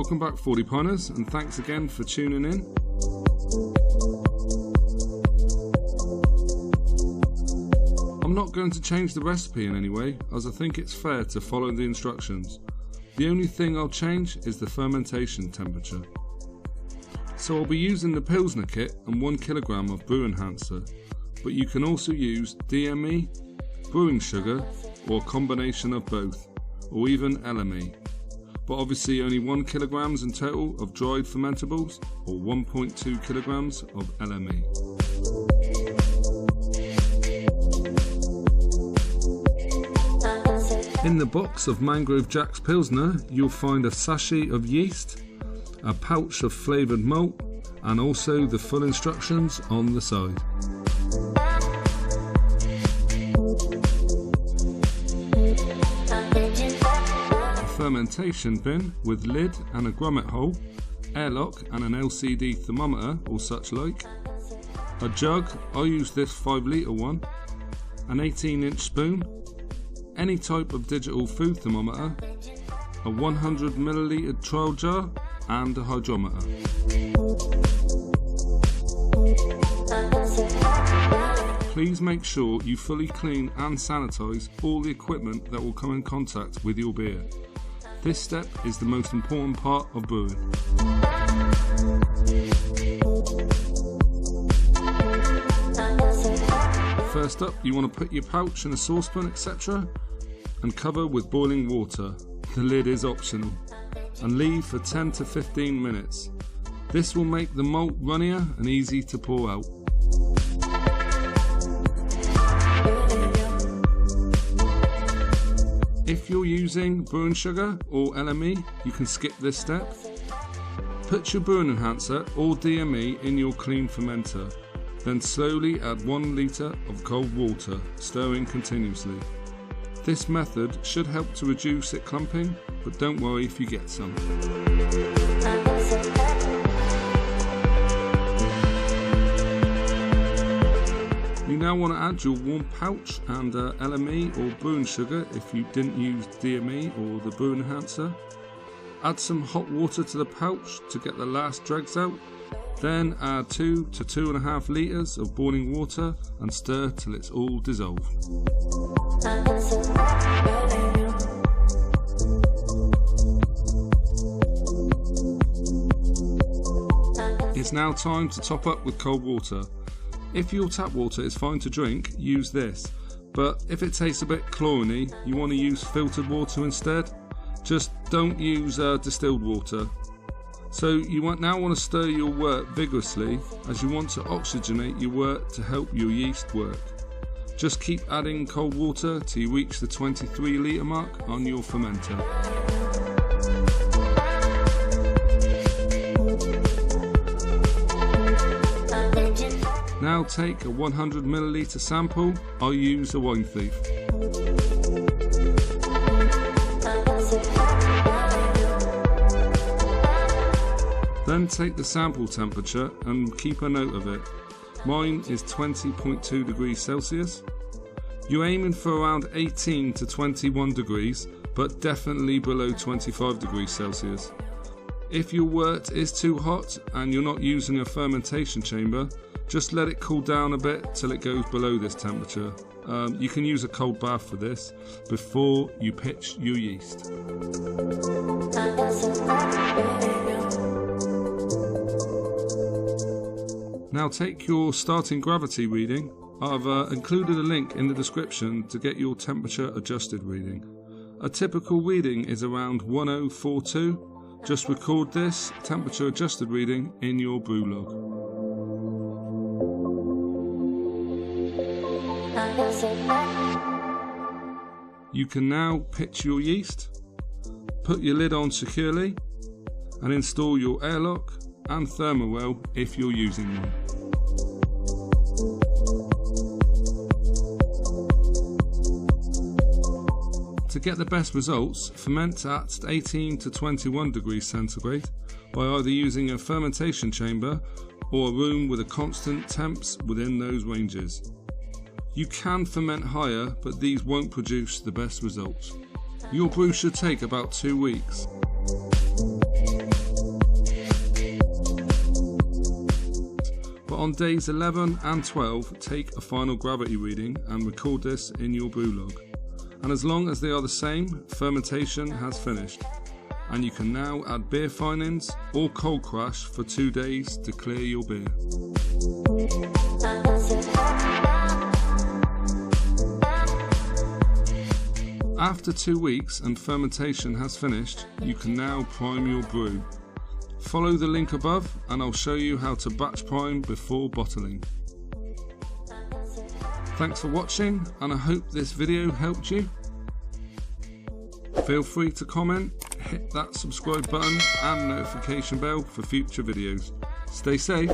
Welcome back 40 Piners, and thanks again for tuning in. I'm not going to change the recipe in any way, as I think it's fair to follow the instructions. The only thing I'll change is the fermentation temperature. So I'll be using the Pilsner kit and 1 kilogram of brew enhancer, but you can also use DME, brewing sugar, or a combination of both, or even LME. But obviously only 1 kilograms in total of dried fermentables, or 1.2 kilograms of LME. In the box of Mangrove Jack's Pilsner, you'll find a sachet of yeast, a pouch of flavoured malt, and also the full instructions on the side. Fermentation bin with lid and a grommet hole, airlock and an LCD thermometer or such like, a jug, I use this 5 litre one, an 18-inch spoon, any type of digital food thermometer, a 100 millilitre trial jar and a hydrometer. Please make sure you fully clean and sanitise all the equipment that will come in contact with your beer. This step is the most important part of brewing. First up, you want to put your pouch in a saucepan, etc. and cover with boiling water. The lid is optional. And leave for 10 to 15 minutes. This will make the malt runnier and easy to pour out. If you're using brewing sugar or LME, you can skip this step. Put your brewing enhancer or DME in your clean fermenter, then slowly add 1 litre of cold water, stirring continuously. This method should help to reduce it clumping, but don't worry if you get some. You now want to add your warm pouch and LME or brewing sugar if you didn't use DME or the brewing enhancer. Add some hot water to the pouch to get the last dregs out. Then add 2 to 2.5 litres of boiling water and stir till it's all dissolved. It's now time to top up with cold water. If your tap water is fine to drink, use this, but if it tastes a bit chlorine-y, you want to use filtered water instead. Just don't use distilled water. So you now want to stir your wort vigorously, as you want to oxygenate your wort to help your yeast work. Just keep adding cold water till you reach the 23 litre mark on your fermenter. Now take a 100 millilitre sample. I use a wine thief. Then take the sample temperature and keep a note of it. Mine is 20.2 degrees Celsius. You're aiming for around 18 to 21 degrees, but definitely below 25 degrees Celsius. If your wort is too hot and you're not using a fermentation chamber, just let it cool down a bit till it goes below this temperature. You can use a cold bath for this before you pitch your yeast. Now take your starting gravity reading. I've included a link in the description to get your temperature adjusted reading. A typical reading is around 1042. Just record this temperature adjusted reading in your brew log. You can now pitch your yeast, put your lid on securely, and install your airlock and thermowell if you're using one. To get the best results, ferment at 18 to 21 degrees centigrade by either using a fermentation chamber or a room with a constant temps within those ranges. You can ferment higher, but these won't produce the best results. Your brew should take about 2 weeks. On days 11 and 12, take a final gravity reading and record this in your brew log. And as long as they are the same, fermentation has finished. And you can now add beer finings or cold crash for 2 days to clear your beer. After 2 weeks and fermentation has finished, you can now prime your brew. Follow the link above and I'll show you how to batch prime before bottling. Thanks for watching and I hope this video helped you. Feel free to comment, hit that subscribe button and notification bell for future videos. Stay safe.